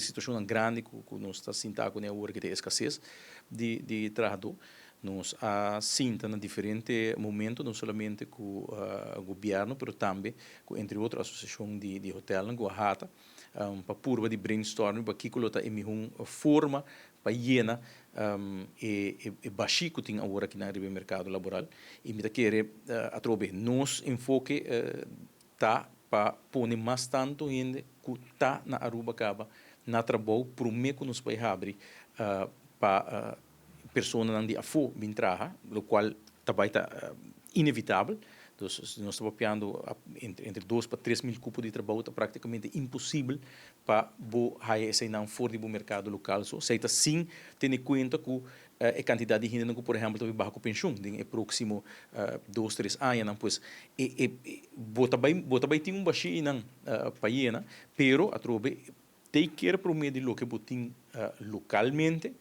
de situação grande que nós está sentindo com a hora que tem escassez de trabalhador. Nós sinta em diferentes momentos, não somente com o governo, mas também com, entre outras, associações de hotel, com a Hata, para purva de brainstorming, para que colota uma forma para llena e baixar que tem agora aqui no mercado laboral. E me querer atrobe nos enfoque tá para pôr mais tanto ainda que tá na Aruba Caba na trabalho para o meio que nos vai abrir para pessoas não de afo vir trabalhar, o qual também está inevitável. Então, nós estamos pensando entre 2 para 3 mil cupos de trabalho, é praticamente impossível para esse não for do mercado local. So, se está sim, tendo em conta que a quantidade de gente, por exemplo, está baixo pensão, em próximo 2, 3 anos, pois, bota bem tem baixinho para ir, pero a trobe tem que ir para o meio de lo que botin localmente,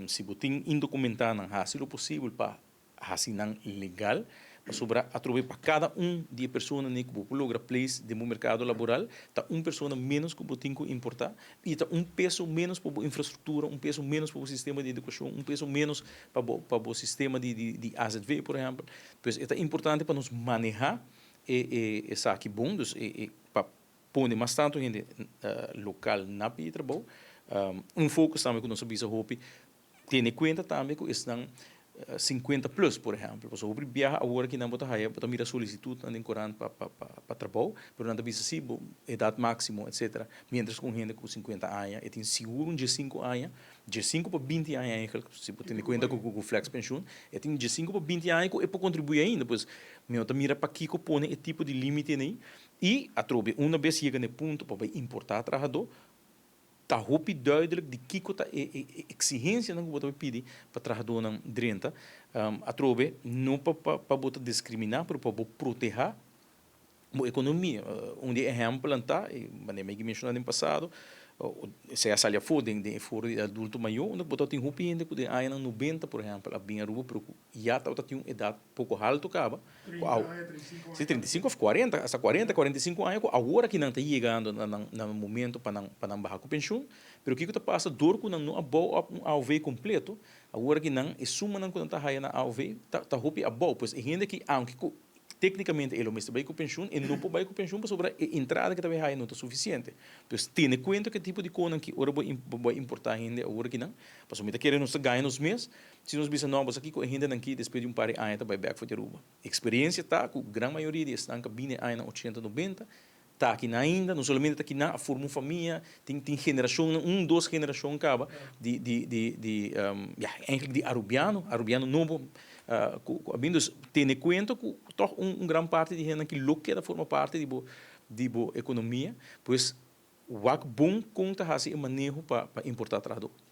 se botin indocumentado, se o possível para assinar legal, sobra a trobe para cada de pessoas que logra place de mercado laboral, tá pessoa menos que botin que importar e tá peso menos para a infraestrutura, peso menos para o sistema de educação, peso menos para o sistema de AZV, por exemplo. Pues é importante para nos manejar essa aqui bom, para pôr mais tanto gente local na trabalho, foco também que nós sabemos hope tem em conta também que estão 50 plus, por exemplo. Porque sobre viajar agora que não bota raia, bota mira solicitude em Corão para trabalho, mas não bisa se idade máxima, etc. Mientras com gente com 50 anos, e tem seguro de 5 anos, de 5 para 20 anos, se botar em conta com o flex pension, e tem de 5 para 20 anos que é para contribuir ainda, pois mira para que põe esse tipo de limite aí, e a trobe, uma vez chega no ponto para importar trabalhador, está muito duidelijk de que a exigência que você pede para trabalhador na drenta, a trobe não para botar discriminar, mas para proteger a economia. Onde exemplo está, mas nem mencionado no passado, se a salha for de foro de adulto maior, onde botar tem roupa ainda que aí na 90, por exemplo, a bem a rua, porque já está tem uma idade pouco alto acaba. 35 a 40, essa 40, 45 anos, agora que não está chegando no momento para não barrar com pensão, mas o que está passando, dor que não abou um AOV completo, agora que não, e suma não quando está aí na AOV, está roupa abou, pois é ainda que, aunque tecnicamente ele mesmo vai com pensão e não vai com pensão sobre a entrada que também não está suficiente. Então, tem em conta que tipo de coisa que ora vai importar ainda, agora que não, para somente querer nos ganhar nos meses, se nós pensamos, não, mas aqui ainda não aqui, depois de par de anos, vai back for Aruba. Experiência está, com a grande maioria de estanca, bem anos 80, 90, está aqui ainda, não somente está aqui na forma uma família, tem geração, duas gerações acaba eigenlijk de arubiano novo, havendo tem em conta que toch grande parte de gente que lo queda forma parte de boa economia, pois o bom conta assim o manejo para importar trabalho.